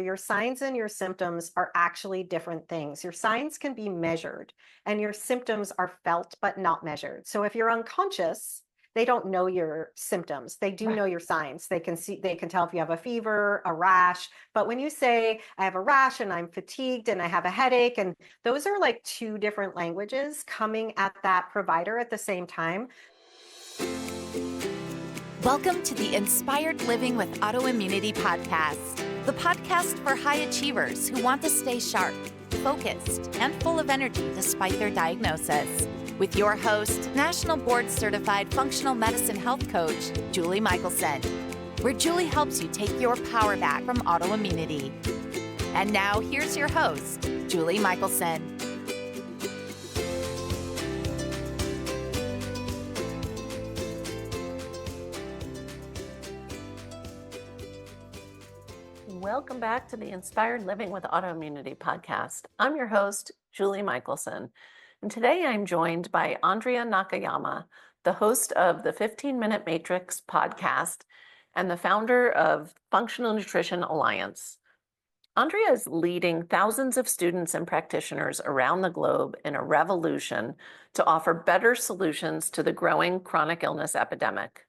Your signs and your symptoms are actually different things. Your signs can be measured and your symptoms are felt but not measured. So if you're unconscious, they don't know your symptoms. They do know your signs. They can tell if you have a fever, a rash. But when you say, I have a rash and I'm fatigued and I have a headache, and those are like two different languages coming at that provider at the same time. Welcome to the Inspired Living with Autoimmunity podcast, the podcast for high achievers who want to stay sharp, focused, and full of energy despite their diagnosis. With your host, National Board Certified Functional Medicine Health Coach, Julie Michelson, where Julie helps you take your power back from autoimmunity. And now here's your host, Julie Michelson. Welcome back to the Inspired Living with Autoimmunity podcast. I'm your host, Julie Michelson, and today I'm joined by Andrea Nakayama, the host of the 15-Minute Matrix podcast and the founder of Functional Nutrition Alliance. Andrea is leading thousands of students and practitioners around the globe in a revolution to offer better solutions to the growing chronic illness epidemic.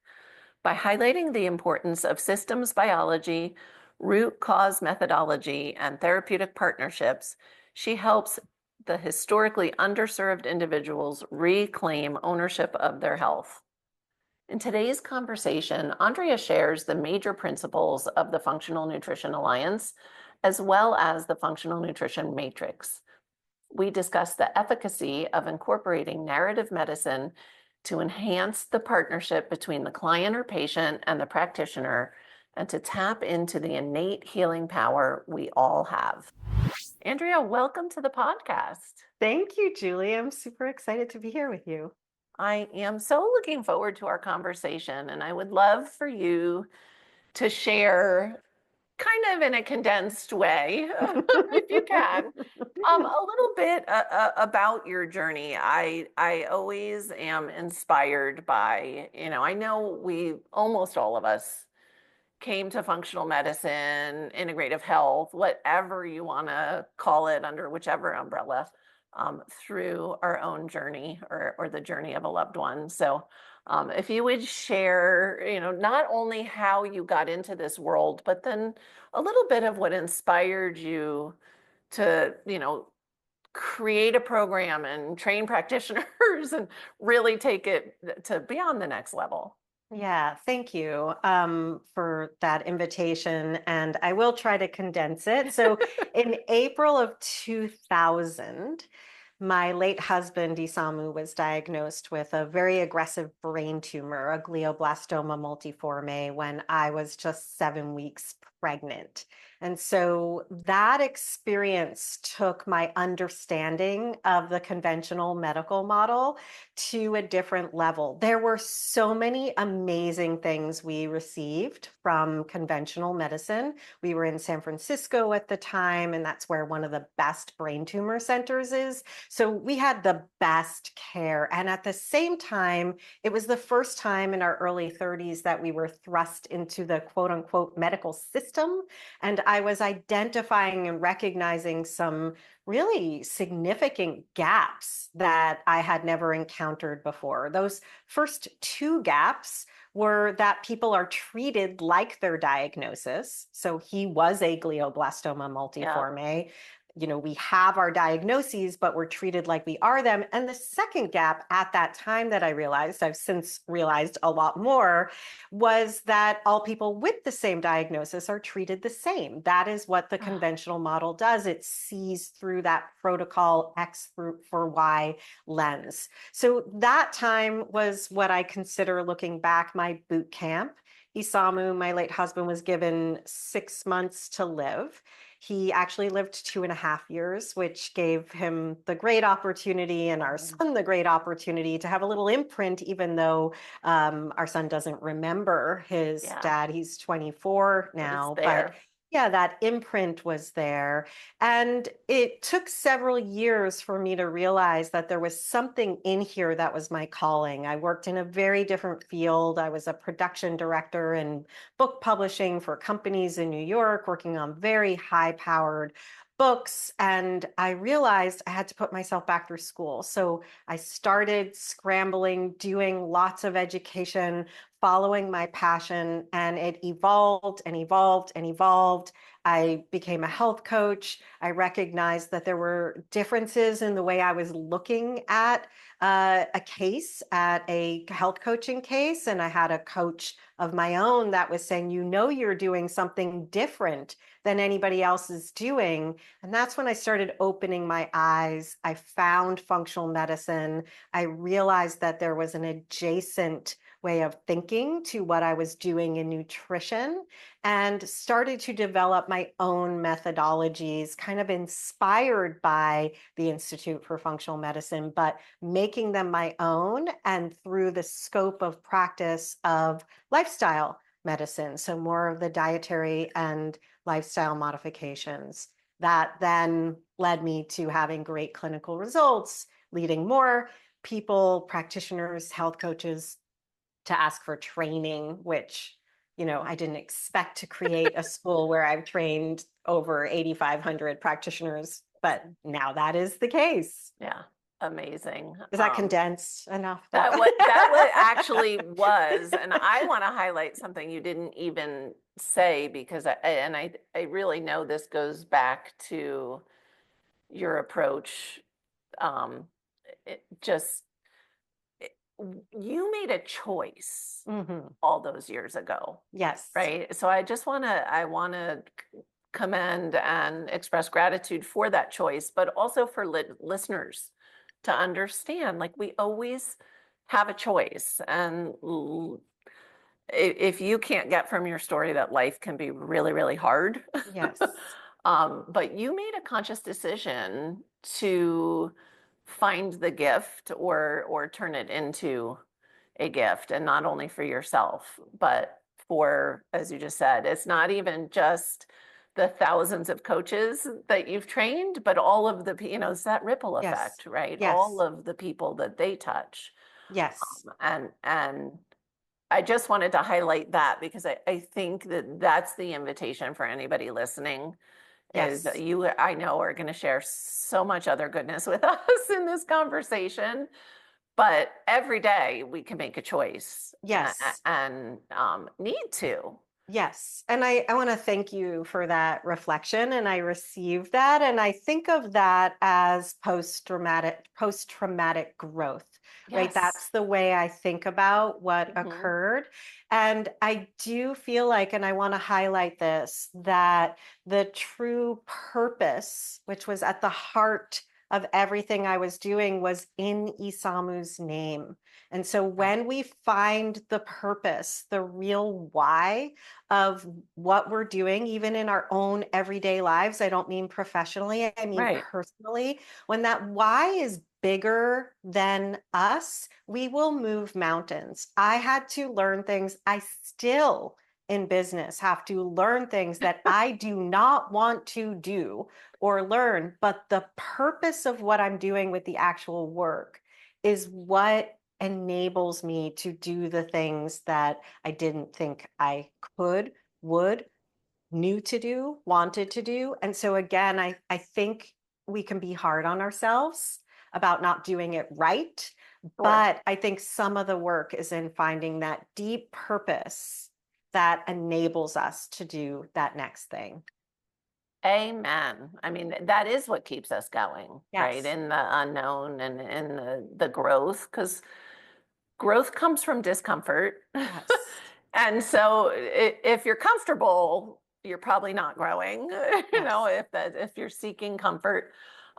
By highlighting the importance of systems biology, root cause methodology, and therapeutic partnerships, she helps the historically underserved individuals reclaim ownership of their health. In today's conversation, Andrea shares the major principles of the Functional Nutrition Alliance, as well as the Functional Nutrition Matrix. We discuss the efficacy of incorporating narrative medicine to enhance the partnership between the client or patient and the practitioner, and to tap into the innate healing power we all have. Andrea, welcome to the podcast. Thank you, Julie. I'm super excited to be here with you. I am so looking forward to our conversation, and I would love for you to share, kind of in a condensed way, if you can, a little bit about your journey. I always am inspired by, I know almost all of us came to functional medicine, integrative health, whatever you want to call it, under whichever umbrella, through our own journey or the journey of a loved one. So if you would share, not only how you got into this world, but then a little bit of what inspired you to, create a program and train practitioners and really take it to beyond the next level. Yeah, thank you for that invitation. And I will try to condense it. So in April of 2000, my late husband, Isamu, was diagnosed with a very aggressive brain tumor, a glioblastoma multiforme, when I was just 7 weeks pregnant. And so that experience took my understanding of the conventional medical model to a different level. There were so many amazing things we received from conventional medicine. We were in San Francisco at the time, and that's where one of the best brain tumor centers is. So we had the best care. And at the same time, it was the first time in our early 30s that we were thrust into the quote unquote medical system. And I was identifying and recognizing some really significant gaps that I had never encountered before. Those first two gaps were that people are treated like their diagnosis. So he was a glioblastoma multiforme. Yeah. We have our diagnoses, but we're treated like we are them. And the second gap at that time that I realized, I've since realized a lot more, was that all people with the same diagnosis are treated the same. That is what the conventional model does. It sees through that protocol X for Y lens. So that time was what I consider, looking back, my boot camp. Isamu, my late husband, was given 6 months to live. He actually lived 2.5 years, which gave him the great opportunity, and our son the great opportunity, to have a little imprint, even though our son doesn't remember his dad. He's 24 now, but Yeah, that imprint was there. And it took several years for me to realize that there was something in here that was my calling. I worked in a very different field. I was a production director in book publishing for companies in New York, working on very high-powered books. And I realized I had to put myself back through school. So I started scrambling, doing lots of education, following my passion, and it evolved and evolved and evolved. I became a health coach. I recognized that there were differences in the way I was looking at a case, at a health coaching case. And I had a coach of my own that was saying, you know, you're doing something different than anybody else is doing. And that's when I started opening my eyes. I found functional medicine. I realized that there was an adjacent way of thinking to what I was doing in nutrition, and started to develop my own methodologies, kind of inspired by the Institute for Functional Medicine, but making them my own and through the scope of practice of lifestyle medicine. So more of the dietary and lifestyle modifications that then led me to having great clinical results, leading more people, practitioners, health coaches to ask for training, which, I didn't expect to create a school where I've trained over 8,500 practitioners, but now that is the case. Yeah, amazing. Is that condensed enough? That actually was, and I want to highlight something you didn't even say, because I really know this goes back to your approach. You made a choice all those years ago. Yes. Right. So I want to commend and express gratitude for that choice, but also for listeners to understand, like, we always have a choice. And if you can't get from your story that life can be really, really hard. Yes. But you made a conscious decision to find the gift, or turn it into a gift, and not only for yourself, but for, as you just said, it's not even just the thousands of coaches that you've trained, but all of the, it's that ripple Yes. effect, right? Yes. All of the people that they touch. Yes. And I just wanted to highlight that, because I think that that's the invitation for anybody listening. Yes. Is you, I know, are going to share so much other goodness with us in this conversation, but every day we can make a choice. Yes. And need to. Yes. And I want to thank you for that reflection. And I received that. And I think of that as post-traumatic growth, right? Yes. That's the way I think about what occurred. And I do feel like, and I want to highlight this, that the true purpose, which was at the heart of everything I was doing, was in Isamu's name. And so when we find the purpose, the real why of what we're doing, even in our own everyday lives, I don't mean professionally, I mean personally, when that why is bigger than us, we will move mountains. I had to learn things. I still in business have to learn things that I do not want to do or learn, but the purpose of what I'm doing with the actual work is what enables me to do the things that I didn't think I could, would, knew to do, wanted to do. And so again, I think we can be hard on ourselves about not doing it right. But I think some of the work is in finding that deep purpose that enables us to do that next thing. Amen. I mean, that is what keeps us going, right? In the unknown and in the growth, because growth comes from discomfort. Yes. And so if you're comfortable, you're probably not growing, if you're seeking comfort.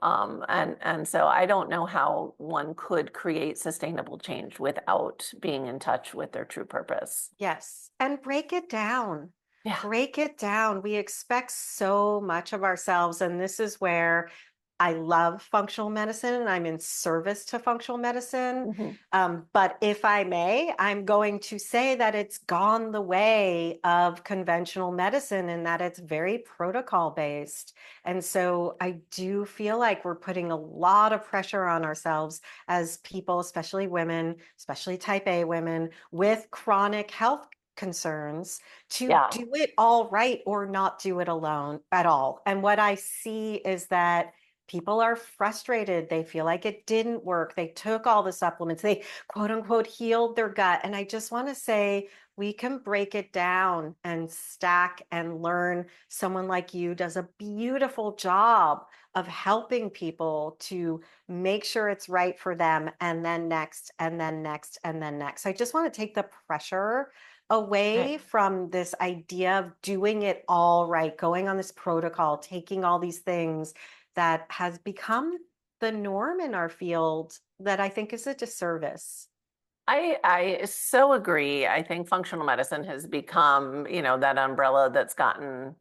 And so I don't know how one could create sustainable change without being in touch with their true purpose. Yes. And break it down. Yeah. Break it down. We expect so much of ourselves. And this is where I love functional medicine and I'm in service to functional medicine. Mhm. But if I may, I'm going to say that it's gone the way of conventional medicine and that it's very protocol based. And so I do feel like we're putting a lot of pressure on ourselves as people, especially women, especially type A women with chronic health concerns to Yeah. do it all right or not do it alone at all. And what I see is that people are frustrated. They feel like it didn't work. They took all the supplements. They quote unquote healed their gut. And I just want to say we can break it down and stack and learn. Someone like you does a beautiful job of helping people to make sure it's right for them. And then next, and then next, and then next. I just want to take the pressure away Right. from this idea of doing it all right, going on this protocol, taking all these things that has become the norm in our field that I think is a disservice. I so agree. I think functional medicine has become, that umbrella that's gotten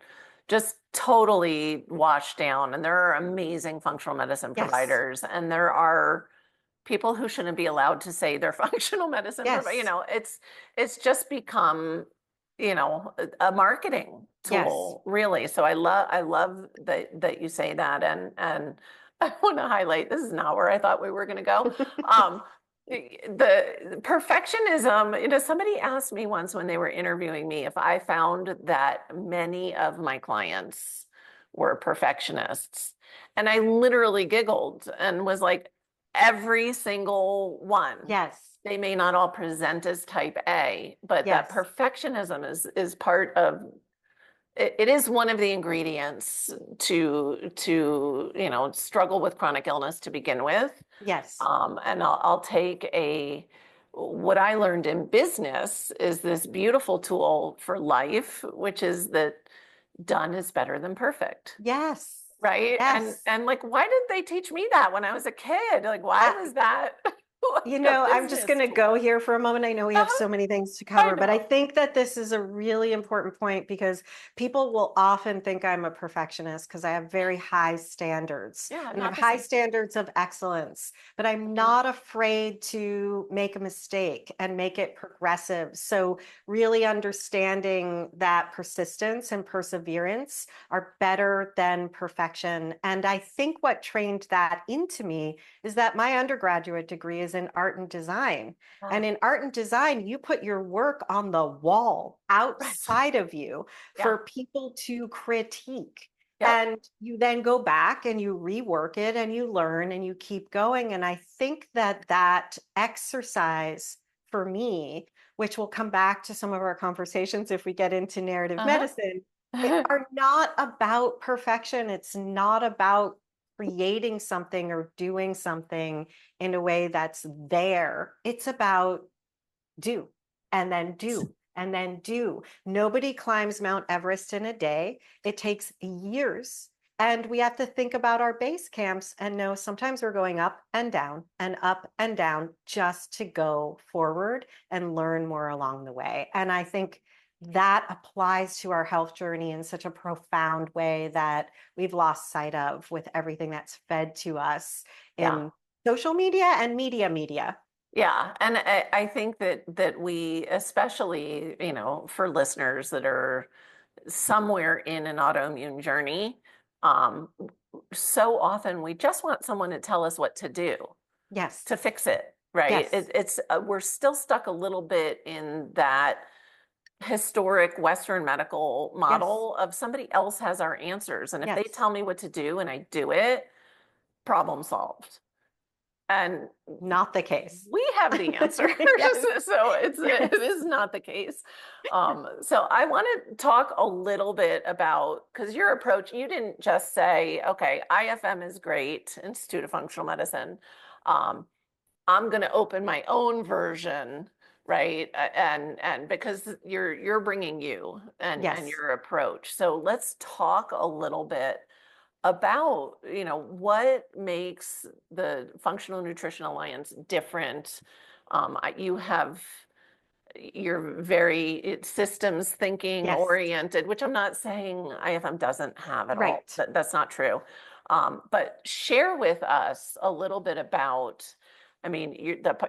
just totally washed down. And there are amazing functional medicine Yes, providers, and there are people who shouldn't be allowed to say they're functional medicine provider. yes, It's just become, a marketing yes. tool, really. So I love that you say that, and I want to highlight, this is not where I thought we were going to go. Um, the perfectionism, somebody asked me once when they were interviewing me if I found that many of my clients were perfectionists. And I literally giggled and was like, every single one. Yes, They may not all present as type A, but that yes, perfectionism is part of it is one of the ingredients to struggle with chronic illness to begin with. yes, And I'll take what I learned in business is this beautiful tool for life, which is that done is better than perfect. yes, Right. And yes. and like, why did they teach me that when I was a kid? Like, why I, was that You like a know, I'm just business going to go tool? here for a moment. I know we have Uh-huh, so many things to I cover, but I know. think that this is a really important point because people will often think I'm a perfectionist because I have very high standards Yeah, and I have not the high same. standards of excellence, but I'm Mhm. not afraid to make a mistake and make it progressive. So, really understanding that persistence and perseverance are better than perfection. And I think what trained that into me is that my undergraduate degree is in art and design. And Ah, in art and design, you put your work on the wall right. outside of you Yeah. for people to critique. Yep. And you then go back and you rework it and you learn and you keep going. And I think that that exercise for me, which will come back to some of our conversations if we get into narrative medicine, it Uh-huh. are not about perfection. It's not about creating something or doing something in a way that's there. It's about do and then do and then do. Nobody climbs Mount Everest in a day. It takes years. And we have to think about our base camps and know sometimes we're going up and down just to go forward and learn more along the way. And I think that applies to our health journey in such a profound way that we've lost sight of with everything that's fed to us Yeah. in social media and media. Yeah. And I think that we, especially, for listeners that are somewhere in an autoimmune journey, um, so often we just want someone to tell us what to do, Yes. to fix it, right? Yes. It's we're still stuck a little bit in that historic Western medical Yes. model of somebody else has our answers. And if they Yes. tell me what to do and I do it, problem solved. And Not the case. we have the answers. Yes. So it Yes. is not the case. So I want to talk a little bit about, because your approach, you didn't just say, okay, IFM is great, Institute of Functional Medicine. Um, I'm going to open my own version, right? And because you're bringing you and Yes. your approach. So let's talk a little bit about, what makes the Functional Nutrition Alliance different. You have you're very systems thinking Yes. oriented, which I'm not saying IFM doesn't have at all. Right. That's not true. But share with us a little bit about, I mean,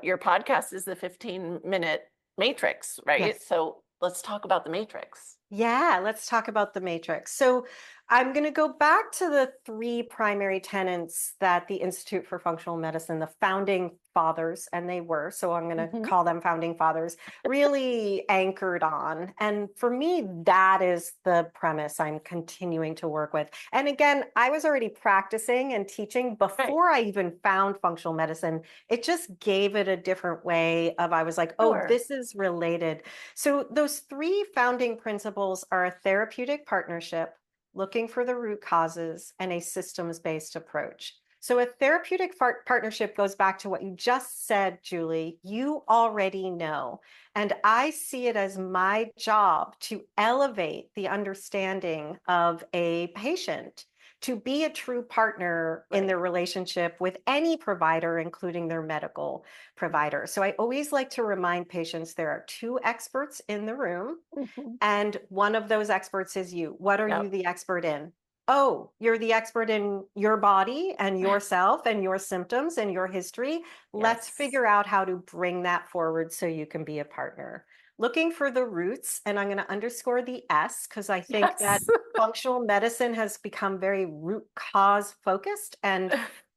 your podcast is the 15-minute matrix, right? Yes. So let's talk about the matrix. Yeah, let's talk about the matrix. So I'm going to go back to the three primary tenets that the Institute for Functional Medicine, the founding fathers, and they were, so I'm going to Mhm. call them founding fathers, really anchored on. And for me, that is the premise I'm continuing to work with. And again, I was already practicing and teaching Right. before I even found functional medicine. It just gave it a different way of, I was like, oh, Sure. this is related. So those three founding principles are a therapeutic partnership, looking for the root causes, and a systems-based approach. So a therapeutic partnership goes back to what you just said, Julie. You already know. And I see it as my job to elevate the understanding of a patient to be a true partner in Right. their relationship with any provider, including their medical provider. So I always like to remind patients there are two experts in the room, Mhm. and one of those experts is you. What are you Yep. the expert in? Oh, you're the expert in your body and yourself and your symptoms and your history. Let's Yes. figure out how to bring that forward so you can be a partner. Looking for the roots, and I'm going to underscore the S because I think that Yes. functional medicine has become very root cause focused, and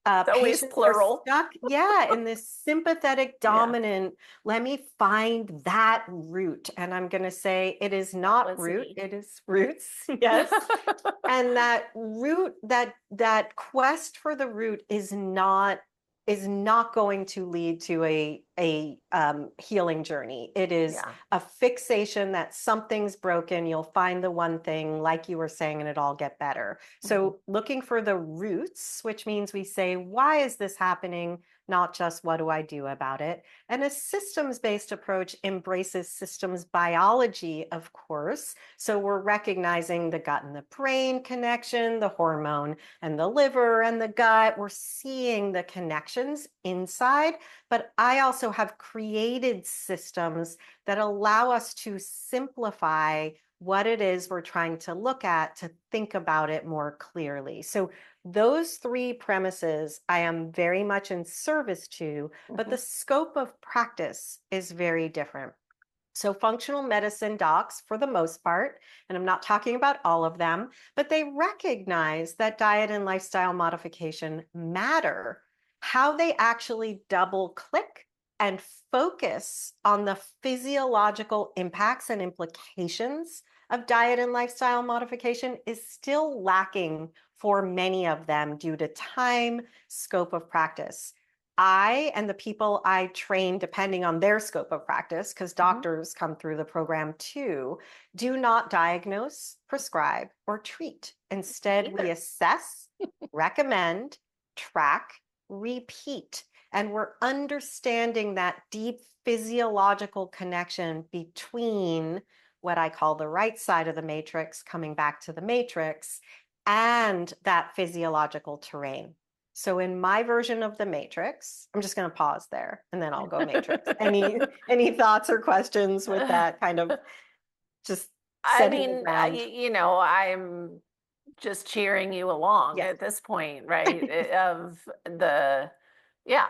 It's always patients are plural. stuck, yeah, in this sympathetic Yeah. dominant, let me find that root. And I'm going to say it is That not was root, me. it is roots. Yes. And that root, that quest for the root is not going to lead to a healing journey. It is Yeah. a fixation that something's broken. You'll find the one thing, like you were saying, and it all get better. Mhm. So looking for the roots, which means we say, why is this happening? Not just what do I do about it? And a systems-based approach embraces systems biology, of course. So we're recognizing the gut and the brain connection, the hormone and the liver and the gut. We're seeing the connections inside, but I also have created systems that allow us to simplify what it is we're trying to look at, to think about it more clearly. So those three premises I am very much in service to, but the Mhm. scope of practice is very different. So functional medicine docs, for the most part, and I'm not talking about all of them, but they recognize that diet and lifestyle modification matter. How they actually double click and focus on the physiological impacts and implications of diet and lifestyle modification is still lacking for many of them due to time, scope of practice. I and the people I train, depending on their scope of practice, because Mhm. doctors come through the program too, do not diagnose, prescribe, or treat. Instead, we Either. assess, recommend, track, repeat. And we're understanding that deep physiological connection between what I call the right side of the matrix, coming back to the matrix, and that physiological terrain. So in my version of the matrix, I'm just going to pause there and then I'll go matrix. Any thoughts or questions with that kind of just I setting the mean, ground? I'm just cheering you along Yes. at this point, right? Of the, yeah,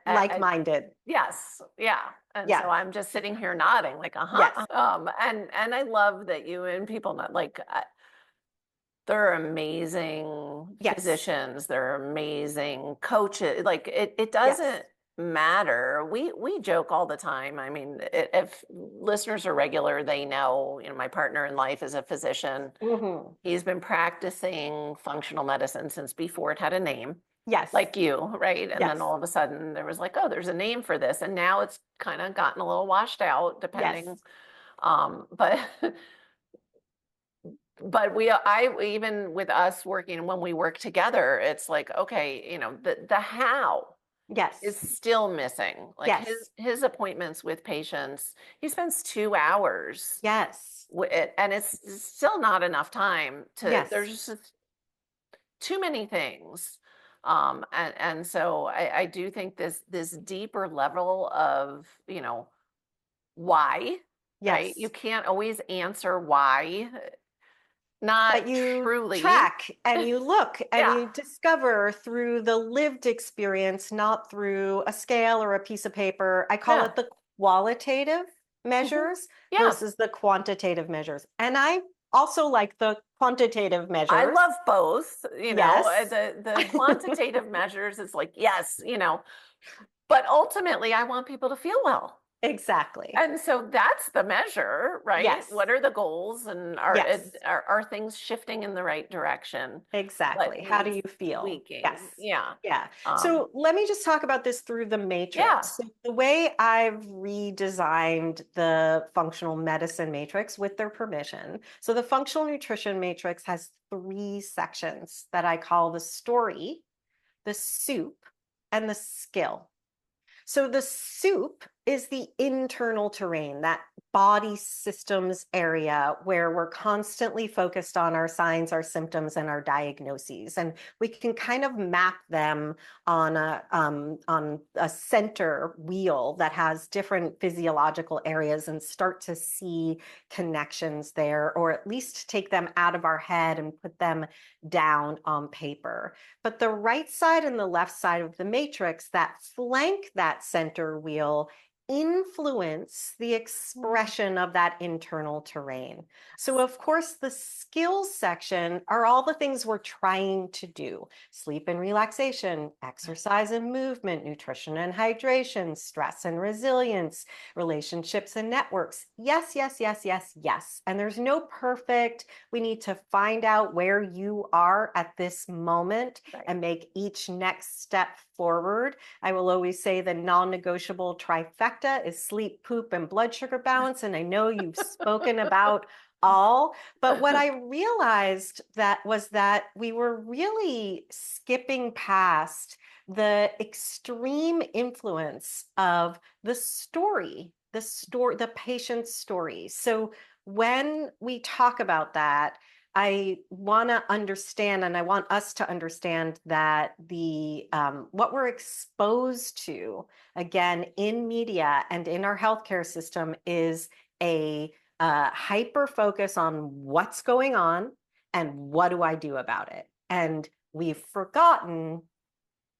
Like-minded. yes, yeah. And Yeah. so I'm just sitting here nodding, like, Yes. uh-huh. And I love that you and people not like they're amazing Yes. physicians, they're amazing coaches. Like it Yes. doesn't matter. We joke all the time. I mean, if listeners are regular, they know, my partner in life is a physician. Hmm. He's been practicing functional medicine since before it had a name, Yes. like you, right? And then Yes. all of a sudden there was like, oh, there's a name for this. And now it's kind of gotten a little washed out, depending. Yes. But but I even with us working when we work together, it's like, okay, the how is Yes. still missing. Like Yes. his appointments with patients, he spends 2 hours Yes. with it, and it's still not enough time to, Yes. there's just too many things. And so I do think this deeper level of, why, right? You Yes. can't always answer why, not But you truly. track and you look and Yeah, you discover through the lived experience, not through a scale or a piece of paper. I call yeah, it the qualitative mhm, measures yeah. versus the quantitative measures. And I also like the quantitative I measures. love both, Yes, the quantitative measures is like, yes, but ultimately I want people to feel well. exactly. And so that's the measure, right? Yes, What are the goals and yes, are things shifting in the right direction? exactly. What How do needs you feel? Yes. tweaking? Yeah. Yeah. Um, So let me just talk about this through the yeah. matrix. So the way I've redesigned the functional medicine matrix with their permission. So the functional nutrition matrix has three sections that I call the story, the soup, and the skill. So the soup is the internal terrain, that body systems area where we're constantly focused on our signs, our symptoms, and our diagnoses. And we can kind of map them on a center wheel that has different physiological areas and start to see connections there, or at least take them out of our head and put them down on paper. But the right side and the left side of the matrix that flank that center wheel influence the Mm, expression of that internal terrain. So, of course, the skills section are all the things we're trying to do: sleep and relaxation, right. exercise and movement, nutrition and hydration, stress and resilience, relationships and networks. Yes, yes, yes, yes, yes. And there's no perfect. We need to find out where you are at this moment Right. and make each next step forward. I will always say the non-negotiable trifecta is sleep, poop, and blood sugar balance. And I know you've spoken about all, but what I realized that was that we were really skipping past the extreme influence of the patient's story. So when we talk about that, I want to understand, and I want us to understand that the what we're exposed to, again, in media and in our healthcare system, is a hyper focus on what's going on and what do I do about it. And we've forgotten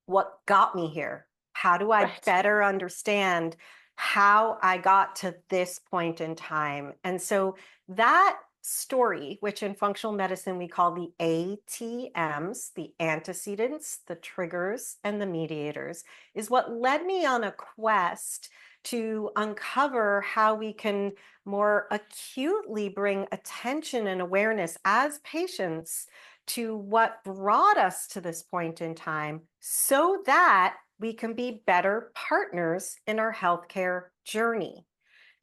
what got me here. How do I Right. better understand how I got to this point in time? And so that story, which in functional medicine we call the ATMs, the antecedents, the triggers, and the mediators, is what led me on a quest to uncover how we can more acutely bring attention and awareness as patients to what brought us to this point in time so that we can be better partners in our healthcare journey.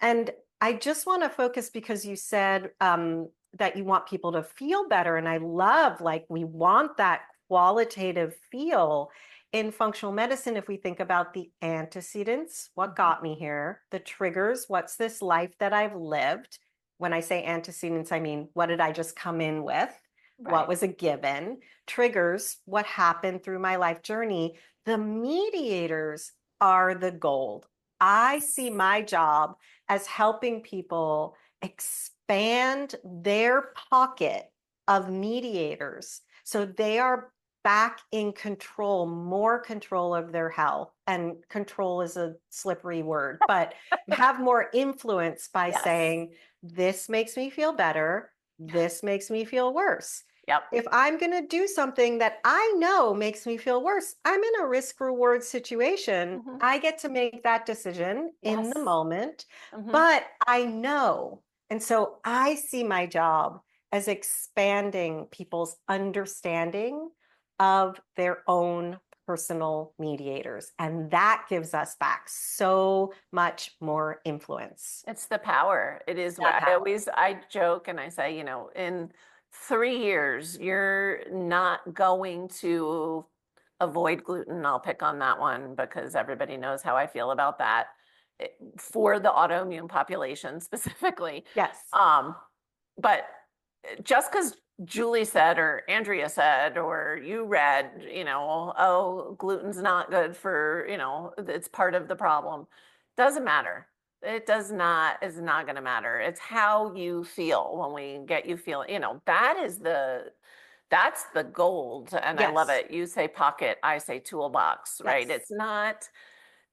And I just want to focus because you said that you want people to feel better. And I love, like, we want that qualitative feel in functional medicine. If we think about the antecedents, what Mhm. got me here, the triggers, what's this life that I've lived? When I say antecedents, I mean, what did I just come in with? What Right. was a given? Triggers, what happened through my life journey? The mediators are the gold. I see my job as helping people expand their pocket of mediators so they are back in control, more control of their health. And control is a slippery word, but have more influence by Yes. saying, this makes me feel better, this makes me feel worse. Yep. If I'm going to do something that I know makes me feel worse, I'm in a risk reward situation. Hmm. I get to make that decision in the Yes. moment, Hmm. but I know. And so I see my job as expanding people's understanding of their own personal mediators. And that gives us back so much more influence. It's the power. It is The what power. I joke and I say, in 3 years, you're not going to avoid gluten. I'll pick on that one because everybody knows how I feel about that for the autoimmune population specifically. Yes. Um, but just because Julie said or Andrea said or you read, oh, gluten's not good for, it's part of the problem, doesn't matter. It does not, is not going to matter. It's how you feel when we get you feeling, that's the gold. And I love Yes. it. You say pocket, I say toolbox, right? Yes. It's not,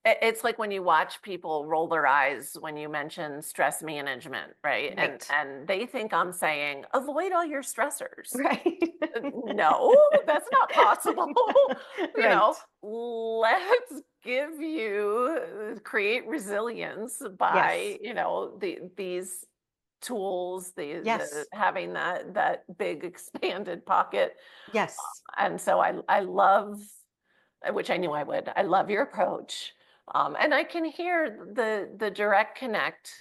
it's like when you watch people roll their eyes when you mention stress management, right? And Right. and they think I'm saying avoid all your stressors. Right. No, that's not possible. Right. Let's give you create resilience by, Yes. these tools, the Yes. having that big expanded pocket. Yes. And so I love, which I knew I would. I love your approach. And I can hear the direct connect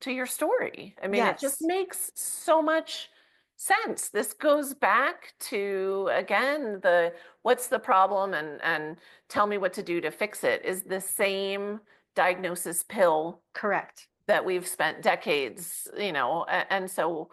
to your story. I mean, it just Yes. makes so much sense. This goes back to, again, the what's the problem and tell me what to do to fix it is the same diagnosis pill Correct. that we've spent decades, and so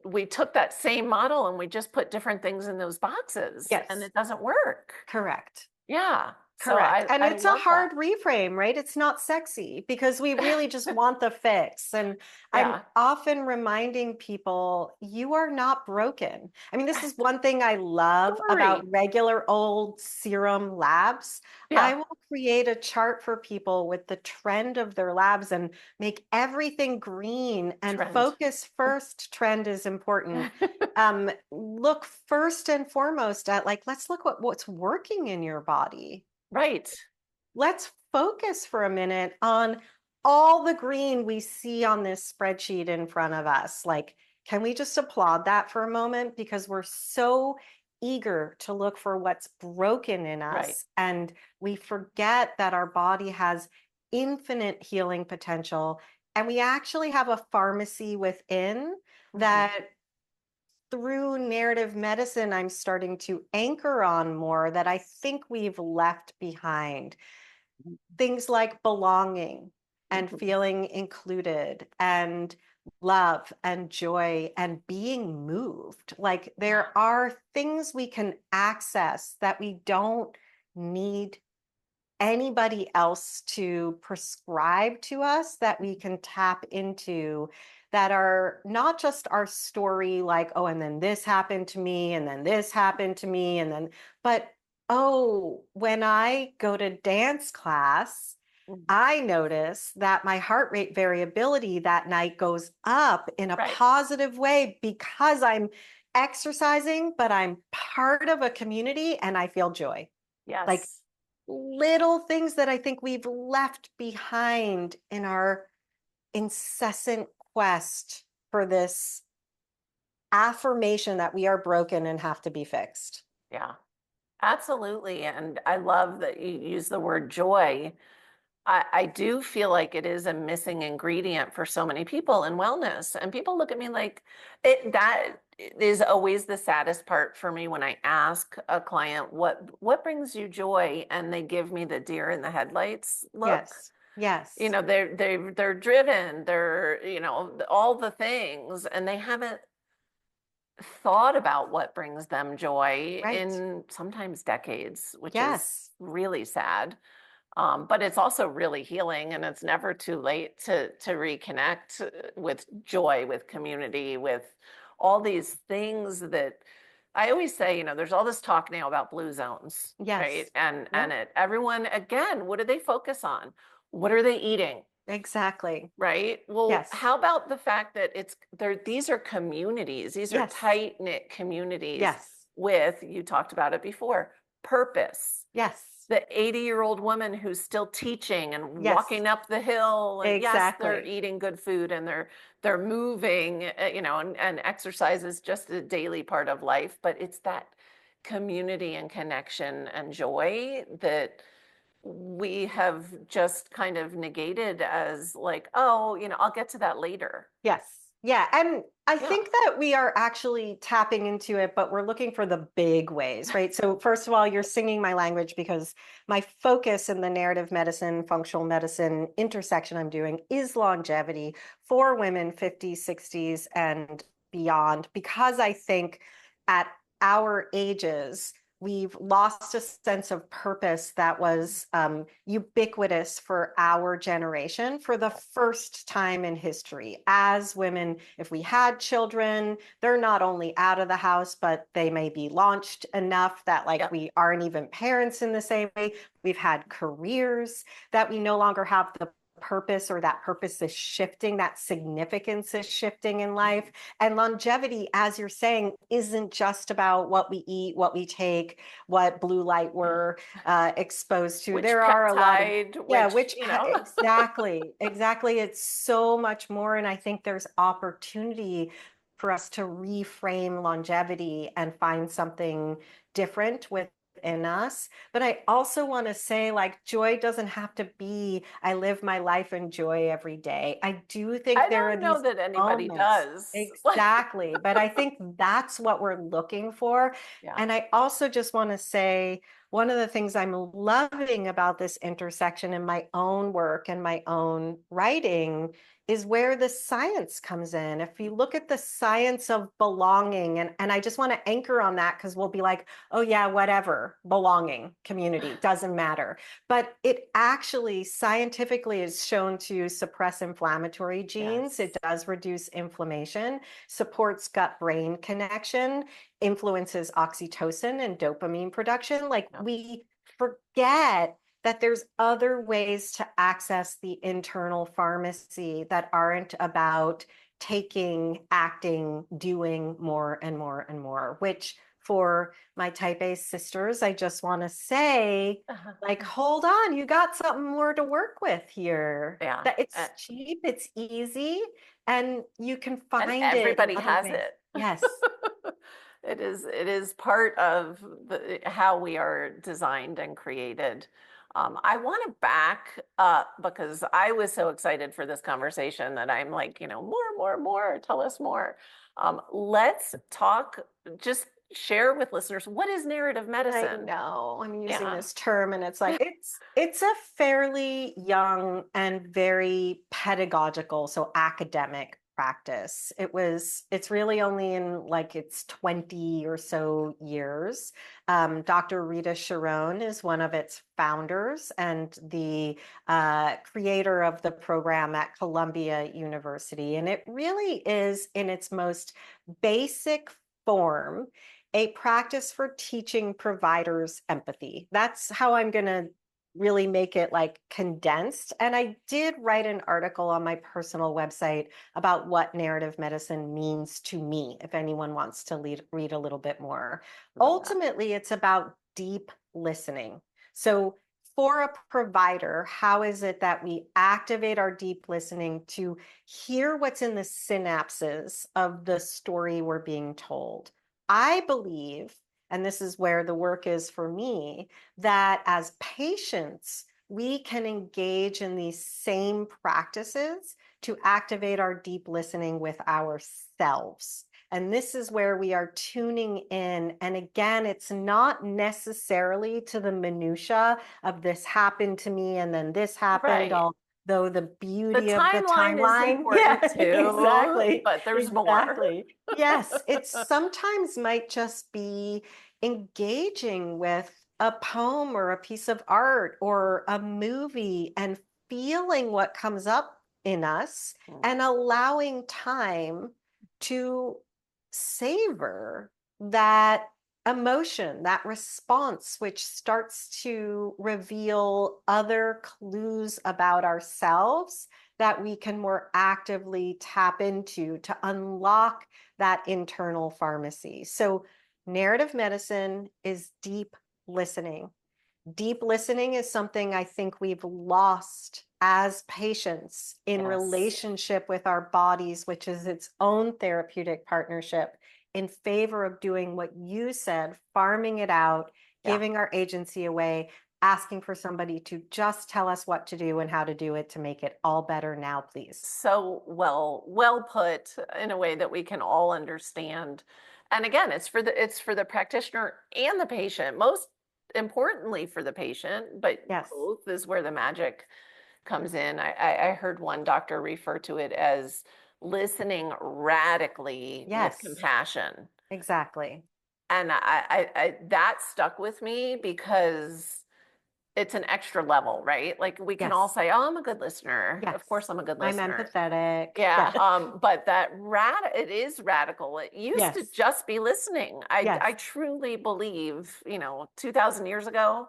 we took that same model and we just put different things in those boxes and Yes. it doesn't work. Correct. Yeah. So Correct. And I it's a love that. hard reframe, right? It's not sexy because we really just want the fix. And I'm Yeah. often reminding people, you are not broken. I mean, this is one thing I love Don't about worry. regular old serum labs. I Yeah. will create a chart for people with the trend of their labs and make everything green and Trend. focus first. Trend is important. Look first and foremost at like, let's look what's working in your body. Right. Let's focus for a minute on all the green we see on this spreadsheet in front of us. Like, can we just applaud that for a moment? Because we're so eager to look for what's broken in Right. us. And we forget that our body has infinite healing potential. And we actually have a pharmacy within Mhm. that through narrative medicine, I'm starting to anchor on more that I think we've left behind. Things like belonging and Mhm. feeling included and love and joy and being moved. Like Yeah. there are things we can access that we don't need anybody else to prescribe to us that we can tap into that are not just our story, like, oh, and then this happened to me, and then this happened to me, and then, but oh, when I go to dance class, Mhm. I notice that my heart rate variability that night goes up in a Right. positive way because I'm exercising, but I'm part of a community and I feel joy. Like Yes. little things that I think we've left behind in our incessant quest for this affirmation that we are broken and have to be fixed. Yeah. Absolutely. And I love that you use the word joy. I do feel like it is a missing ingredient for so many people in wellness. And people look at me like that is always the saddest part for me when I ask a client what brings you joy and they give me the deer in the headlights look. Yes. Yes. They're driven, they're, all the things, and they haven't thought about what brings them joy Right. in sometimes decades, which is Yes. really sad. But it's also really healing, and it's never too late to reconnect with joy, with community, with all these things that I always say, there's all this talk now about blue zones, right? Yes. And Yep. everyone, again, what do they focus on? What are they eating? Exactly. Right? Well, Yes. how about the fact that these are communities, these are Yes. tight-knit communities Yes. with, you talked about it before, purpose. Yes. The 80-year-old woman who's still teaching and Yes. walking up the hill, and yes, they're Exactly. eating good food and they're moving, and exercise is just a daily part of life, but it's that community and connection and joy that we have just kind of negated as like, oh, I'll get to that later. Yes. Yeah. And I Yeah. think that we are actually tapping into it, but we're looking for the big ways, right? So, first of all, you're singing my language because my focus in the narrative medicine, functional medicine intersection I'm doing is longevity for women 50s, 60s, and beyond, because I think at our ages, we've lost a sense of purpose that was ubiquitous for our generation for the first time in history. As women, if we had children, they're not only out of the house, but they may be launched enough that like we aren't even parents in the same way. We've had careers that we no longer have the purpose, or that purpose is shifting, that significance is shifting in life. And longevity, as you're saying, isn't just about what we eat, what we take, what blue light we're exposed to. Which there are a lot of exactly it's so much more. And I think there's opportunity for us to reframe longevity and find something different within us. But I also want to say, like, joy doesn't have to be I live my life in joy every day. I do think I there are don't know these that anybody moments. does. Exactly. But I think that's what we're looking for. And I also just want to say, one of the things I'm loving about this intersection in my own work and my own writing is where the science comes in. If you look at the science of belonging, and I just want to anchor on that, because we'll be like, oh yeah, whatever, belonging, community, doesn't matter. But it actually scientifically is shown to suppress inflammatory genes. It does reduce inflammation, supports gut-brain connection, influences oxytocin and dopamine production. Like, we forget that there's other ways to access the internal pharmacy that aren't about taking, acting, doing more and more and more, which for my type A sisters, I just want to say, like, hold on, you got something more to work with here. That it's cheap, it's easy, and you can find and it. Everybody has it. Yes. It is part of how we are designed and created. I want to back up because I was so excited for this conversation that I'm like, more, tell us more. Let's talk, just share with listeners, what is narrative medicine? I know I'm using this term, and it's like, it's a fairly young and very pedagogical, so academic practice. It's really only in like its 20 or so years. Dr. Rita Sharon is one of its founders and the creator of the program at Columbia University. And it really is, in its most basic form, a practice for teaching providers empathy. That's how I'm going to really make it like condensed. And I did write an article on my personal website about what narrative medicine means to me, if anyone wants to read a little bit more. Ultimately, it's about deep listening. So for a provider, how is it that we activate our deep listening to hear what's in the synapses of the story we're being told? I believe, and this is where the work is for me, that as patients, we can engage in these same practices to activate our deep listening with ourselves. And this is where we are tuning in. And again, it's not necessarily to the minutia of this happened to me and then this happened, although the beauty of the timeline is important too, exactly. But there's more. Yes, it sometimes might just be engaging with a poem or a piece of art or a movie and feeling what comes up in us and allowing time to savor that emotion, that response, which starts to reveal other clues about ourselves that we can more actively tap into to unlock that internal pharmacy. So narrative medicine is deep listening. Deep listening is something I think we've lost as patients in relationship with our bodies, which is its own therapeutic partnership, in favor of doing what you said, farming it out, giving our agency away, asking for somebody to just tell us what to do and how to do it to make it all better now, please. So well put in a way that we can all understand. And again, it's for the practitioner and the patient, most importantly for the patient, but both is where the magic comes in. I heard one doctor refer to it as listening radically with compassion. Exactly. And that stuck with me because it's an extra level, right? Like we can all Yes. say, "Oh, I'm a good listener." Of Yes. course, I'm a good I'm listener. empathetic. Yeah, Yeah. but it is radical. It used to Yes. just be listening. I Yes. truly believe, 2000 years ago,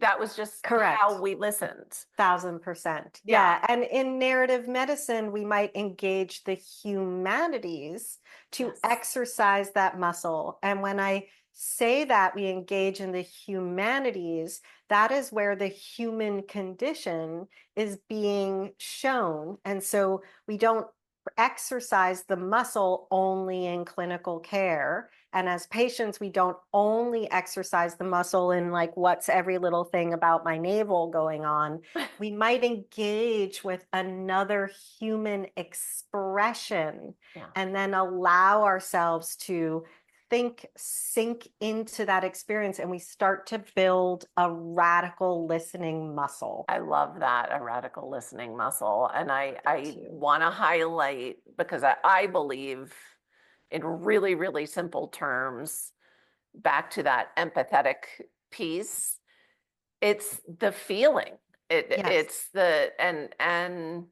that was just how Correct. we listened. 1000%. Yeah. Yeah. And in narrative medicine, we might engage the humanities to Yes. exercise that muscle. And when I say that we engage in the humanities, that is where the human condition is being shown. And so we don't exercise the muscle only in clinical care. And as patients, we don't only exercise the muscle in like, what's every little thing about my navel going on. We might engage with another human expression Yeah. and then allow ourselves to sink into that experience, and we start to build a radical listening muscle. I love that, a radical listening muscle. And I Too. want to highlight because I believe in really, really simple terms, back to that empathetic piece, it's the feeling. Yes. It's and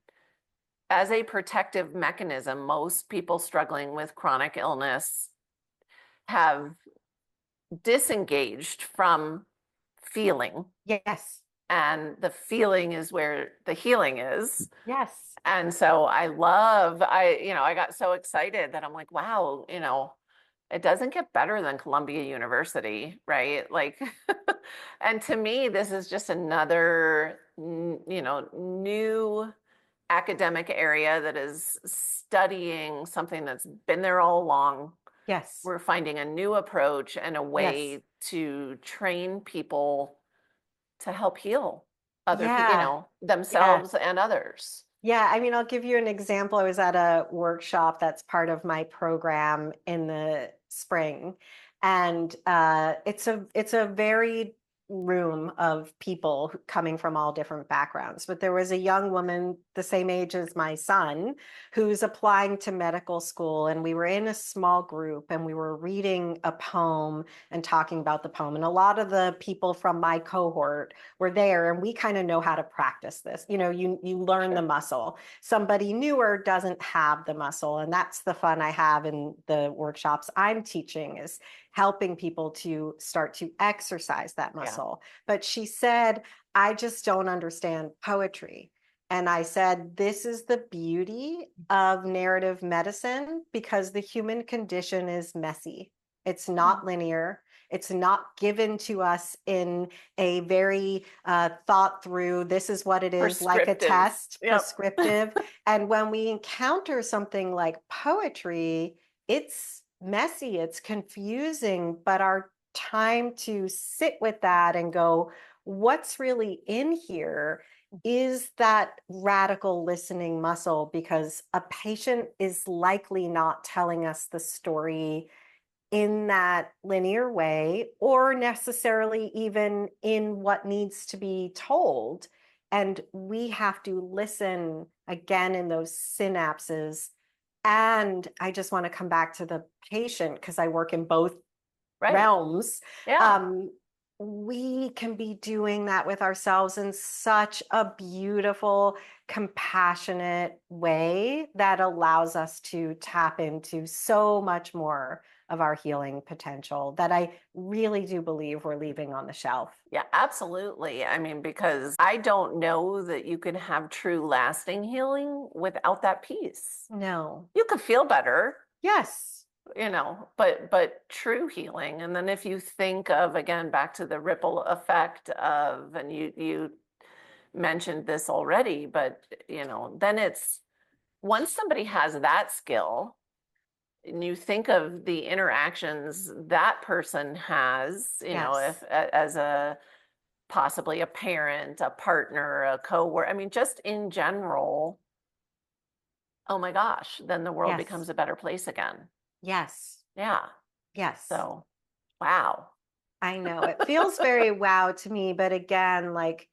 as a protective mechanism, most people struggling with chronic illness have disengaged from feeling, Yes. and the feeling is where the healing is. Yes. And so I got so excited that I'm like, wow, it doesn't get better than Columbia University, right? Like, and to me, this is just another, new academic area that is studying something that's been there all along. Yes. We're finding a new approach and a Yes. way to train people to help heal other people, Yeah. Yeah. themselves and others. Yeah, I mean, I'll give you an example. I was at a workshop that's part of my program in the spring, and it's a varied room of people coming from all different backgrounds. But there was a young woman the same age as my son who's applying to medical school, and we were in a small group and we were reading a poem and talking about the poem. And a lot of the people from my cohort were there, and we kind of know how to practice this. You learn the Sure. muscle. Somebody newer doesn't have the muscle, and that's the fun I have in the workshops I'm teaching, is helping people to start to exercise that Yeah. muscle. But she said, I just don't understand poetry. And I said, this is the beauty of narrative medicine, because the human condition is messy. It's not linear. It's not given to us in a very thought through, this is what it is, like a Prescriptive. test, Yep. prescriptive. And when we encounter something like poetry, it's messy, it's confusing, but our time to sit with that and go, what's really in here, is that radical listening muscle, because a patient is likely not telling us the story in that linear way, or necessarily even in what needs to be told. And we have to listen again in those synapses. And I just want to come back to the patient, because I work in both Right. realms. Yeah. Um, we can be doing that with ourselves in such a beautiful, compassionate way that allows us to tap into so much more of our healing potential that I really do believe we're leaving on the shelf. Yeah, absolutely. I mean, because I don't know that you can have true lasting healing without that piece. No. You could feel better, Yes. but true healing. And then if you think of, again, back to the ripple effect of, and you mentioned this already, but then it's once somebody has that skill, and you think of the interactions that person has, if Yes. as a possibly a parent, a partner, a coworker, I mean, just in general, oh my gosh, then the world becomes Yes. a better place again. Yes. Yeah. Yes. So, wow. I know it feels very wow to me, but again, like,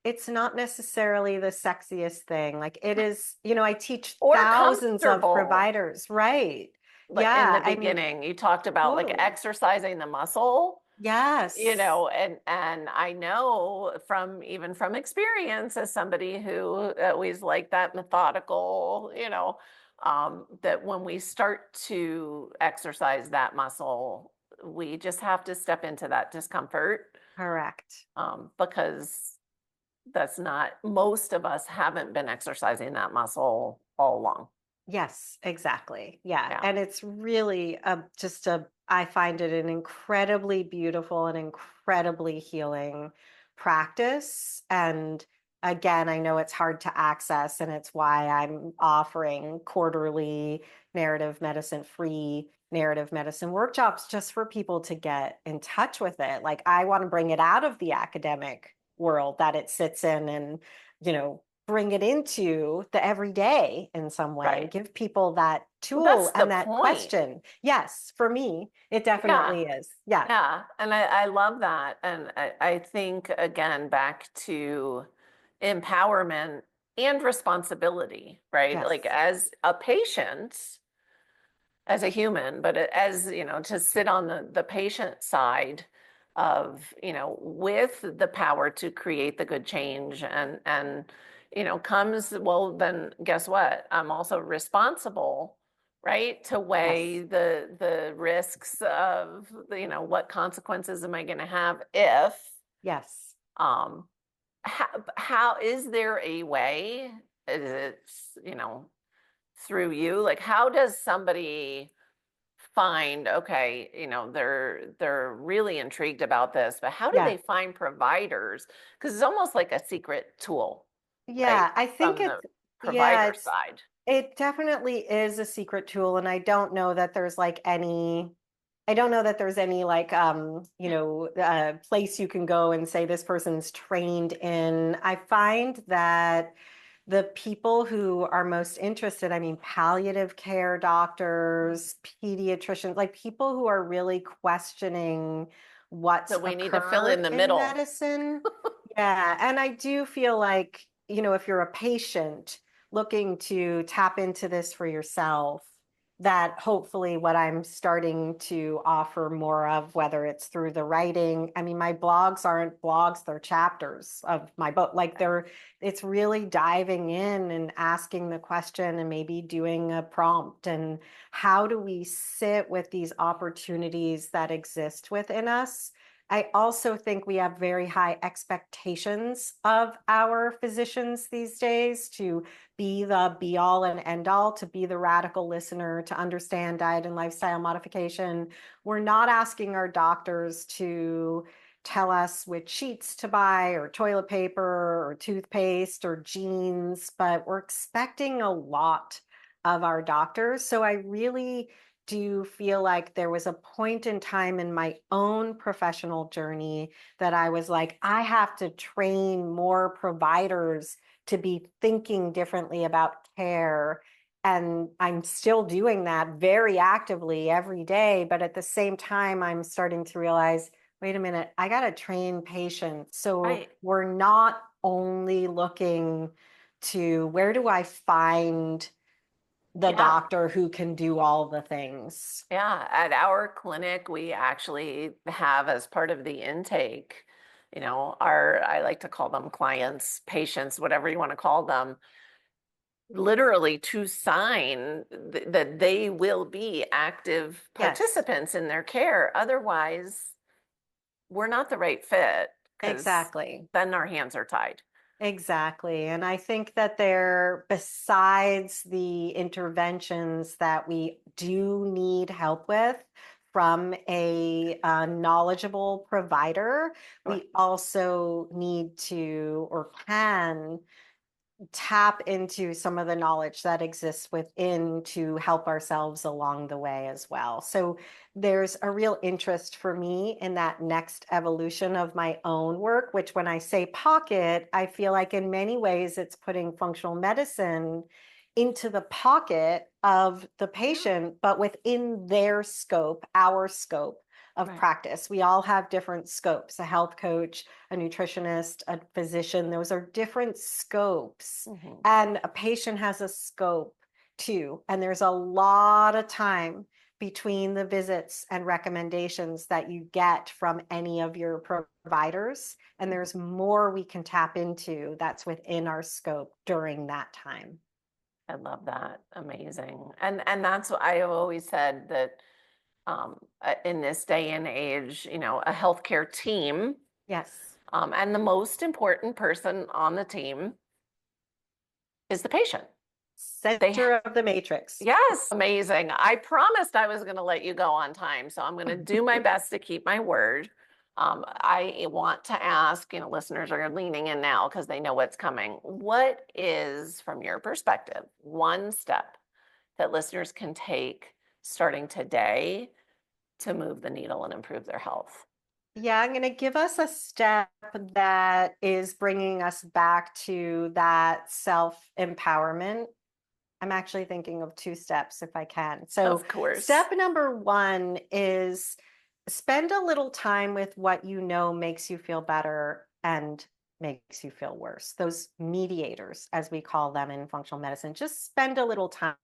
it's not necessarily the sexiest thing. Like, it is, I teach Or thousands of comfortable. providers, right? like in Yeah, the I mean, beginning, you talked about like totally. exercising the muscle, Yes. and I know from even from experience as somebody who always liked that methodical, that when we start to exercise that muscle, we just have to step into that discomfort, Correct. because that's not, most of us haven't been exercising that muscle all along. Yes, exactly. Yeah. Yeah. And it's really I find it an incredibly beautiful and incredibly healing practice. And again, I know it's hard to access, and it's why I'm offering quarterly free narrative medicine workshops just for people to get in touch with it. Like, I want to bring it out of the academic world that it sits in, and, bring it into the everyday in some way and Right. give people that Well, tool that's the and that point. question. Yes, for me, it Yeah. definitely is. Yeah. Yeah. And I love that. And I think, again, back to empowerment and responsibility, right? Like Yes. as a patient, as a human, but as, to sit on the patient side of, with the power to create the good change and, comes, well, then guess what? I'm also responsible, right? To weigh Yes. the risks of, what consequences am I going to have if, Yes. um, how is there a way, is it, through you, like how does somebody find, okay, they're really intrigued about this, but how do Yeah. they find providers? Because it's almost like a secret tool, right? Yeah. I think From the it's, yeah, provider side. it definitely is a secret tool. And I don't know that there's any like, place you can go and say this person's trained in. I find that the people who are most interested, I mean, palliative care doctors, pediatricians, like people who are really questioning So what's we need to fill in occurred the in middle. medicine. Yeah. And I do feel like, if you're a patient looking to tap into this for yourself, that hopefully what I'm starting to offer more of, whether it's through the writing, I mean, my blogs aren't blogs, they're chapters of my book. Like it's really diving in and asking the question and maybe doing a prompt. And how do we sit with these opportunities that exist within us? I also think we have very high expectations of our physicians these days to be the be all and end all, to be the radical listener, to understand diet and lifestyle modification. We're not asking our doctors to tell us which sheets to buy or toilet paper or toothpaste or jeans, but we're expecting a lot of our doctors. So I really do feel like there was a point in time in my own professional journey that I was like, I have to train more providers to be thinking differently about care. And I'm still doing that very actively every day. But at the same time, I'm starting to realize, wait a minute, I got to train patients. So Right. we're not only looking to where do I find the Yeah. doctor who can do all the things. Yeah. At our clinic, we actually have as part of the intake, I like to call them clients, patients, whatever you want to call them, literally to sign that they will be active Yes, participants in their care. Otherwise, we're not the right fit because exactly. then our hands are tied. Exactly. And I think that there, besides the interventions that we do need help with from a knowledgeable provider, Sure. we also need to or can tap into some of the knowledge that exists within to help ourselves along the way as well. So there's a real interest for me in that next evolution of my own work, which when I say pocket, I feel like in many ways it's putting functional medicine into the pocket of the patient, but within their scope, our scope of Right. practice. We all have different scopes, a health coach, a nutritionist, a physician. Those are different scopes. Mhm. And a patient has a scope too. And there's a lot of time between the visits and recommendations that you get from any of your providers. And there's more we can tap into that's within our scope during that time. I love that. Amazing. And that's what I have always said, that in this day and age, a healthcare team, Yes. and the most important person on the team is the patient. Center of the matrix. Yes, amazing. I promised I was going to let you go on time, so I'm going to do my best to keep my word. I want to ask, listeners are leaning in now because they know what's coming. What is, from your perspective, one step that listeners can take starting today to move the needle and improve their health? Yeah, I'm going to give us a step that is bringing us back to that self-empowerment. I'm actually thinking of 2 steps if I can. So, Of course. step number 1 is spend a little time with what you know makes you feel better and makes you feel worse. Those mediators, as we call them in functional medicine, just spend a little time.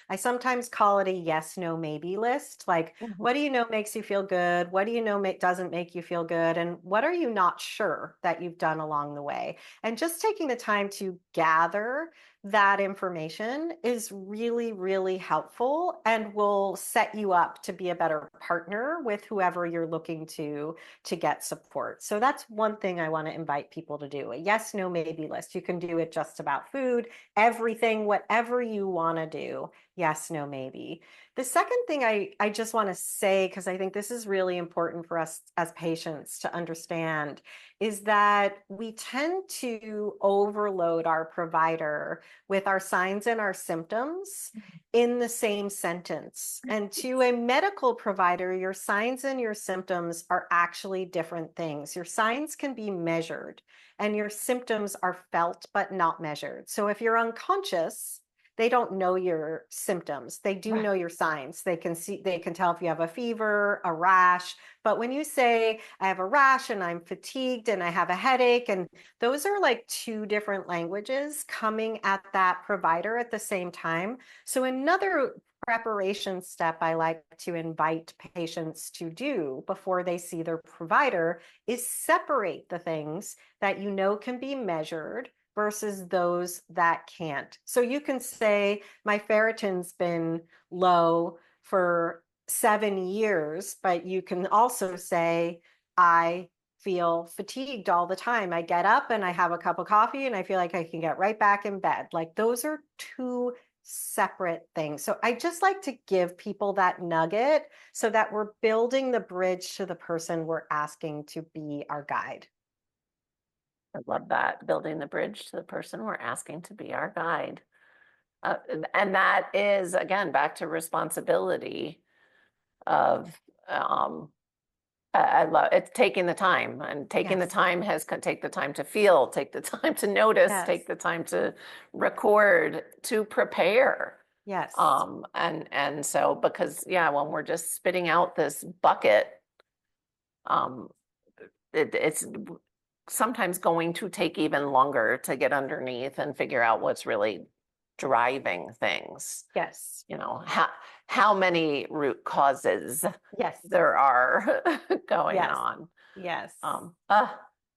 I sometimes call it a yes, no, maybe list. Like, what do you know makes you feel good? What do you know doesn't make you feel good? And what are you not sure that you've done along the way? And just taking the time to gather that information is really, really helpful and will set you up to be a better partner with whoever you're looking to get support. So that's one thing I want to invite people to do. A yes, no, maybe list. You can do it just about food, everything, whatever you want to do. Yes, no, maybe. The second thing I just want to say, because I think this is really important for us as patients to understand, is that we tend to overload our provider with our signs and our symptoms in the same sentence. And to a medical provider, your signs and your symptoms are actually different things. Your signs can be measured and your symptoms are felt but not measured. So if you're unconscious, they don't know your symptoms. They do know your signs. They can tell if you have a fever, a rash. But when you say, I have a rash and I'm fatigued and I have a headache, and those are like 2 different languages coming at that provider at the same time. So another preparation step I like to invite patients to do before they see their provider is separate the things that you know can be measured versus those that can't. So you can say, my ferritin's been low for 7 years, but you can also say, I feel fatigued all the time. I get up and I have a cup of coffee and I feel like I can get right back in bed. Like, those are 2 separate things. So I just like to give people that nugget so that we're building the bridge to the person we're asking to be our guide. I love that. Building the bridge to the person we're asking to be our guide. And that is, again, back to responsibility of, I love it's taking the time, and taking the time take the time to feel, take the time to notice, take the time to record, to prepare. Yes. And so, because when we're just spitting out this bucket, it's sometimes going to take even longer to get underneath and figure out what's really driving things. Yes. How many root causes there are going on. Yes.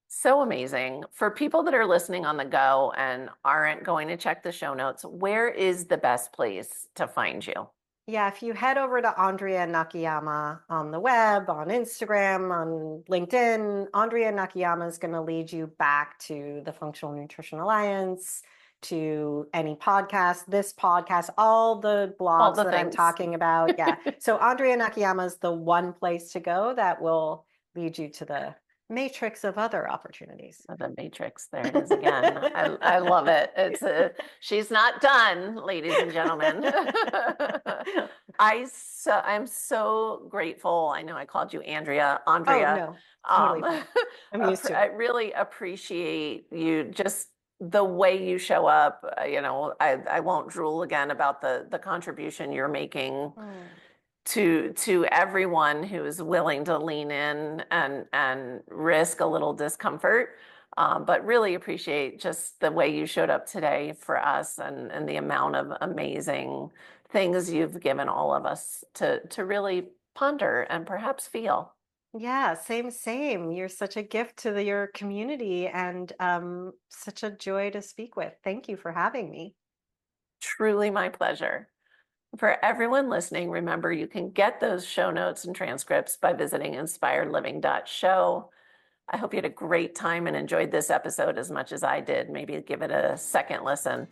So amazing. For people that are listening on the go and aren't going to check the show notes, where is the best place to find you? Yeah, if you head over to Andrea Nakayama on the web, on Instagram, on LinkedIn, Andrea Nakayama is going to lead you back to the Functional Nutrition Alliance, to any podcast, this podcast, all the blogs that I'm talking about. Yeah. So Andrea Nakayama is the one place to go that will lead you to the matrix of other opportunities. The matrix, there it is again. I love it. She's not done, ladies and gentlemen. I'm so grateful. I know I called you Andrea. Oh, no, totally fine. I'm used to it. I really appreciate you, just the way you show up. I won't drool again about the contribution you're making to everyone who is willing to lean in and risk a little discomfort. But really appreciate just the way you showed up today for us, and the amount of amazing things you've given all of us to really ponder and perhaps feel. Yeah, same, same. You're such a gift to your community and such a joy to speak with. Thank you for having me. Truly my pleasure. For everyone listening, remember you can get those show notes and transcripts by visiting inspiredliving.show. I hope you had a great time and enjoyed this episode as much as I did. Maybe give it a second listen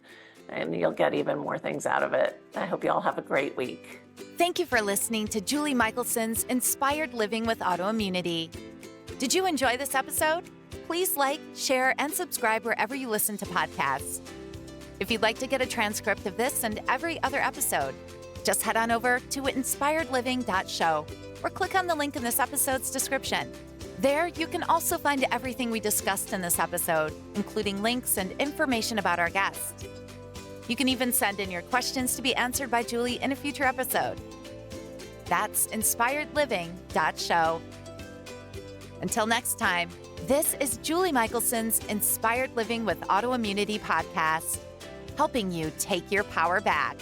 and you'll get even more things out of it. I hope you all have a great week. Thank you for listening to Julie Michelson's Inspired Living with Autoimmunity. Did you enjoy this episode? Please like, share, and subscribe wherever you listen to podcasts. If you'd like to get a transcript of this and every other episode, just head on over to inspiredliving.show or click on the link in this episode's description. There, you can also find everything we discussed in this episode, including links and information about our guest. You can even send in your questions to be answered by Julie in a future episode. That's inspiredliving.show. Until next time, this is Julie Michelson's Inspired Living with Autoimmunity podcast, helping you take your power back.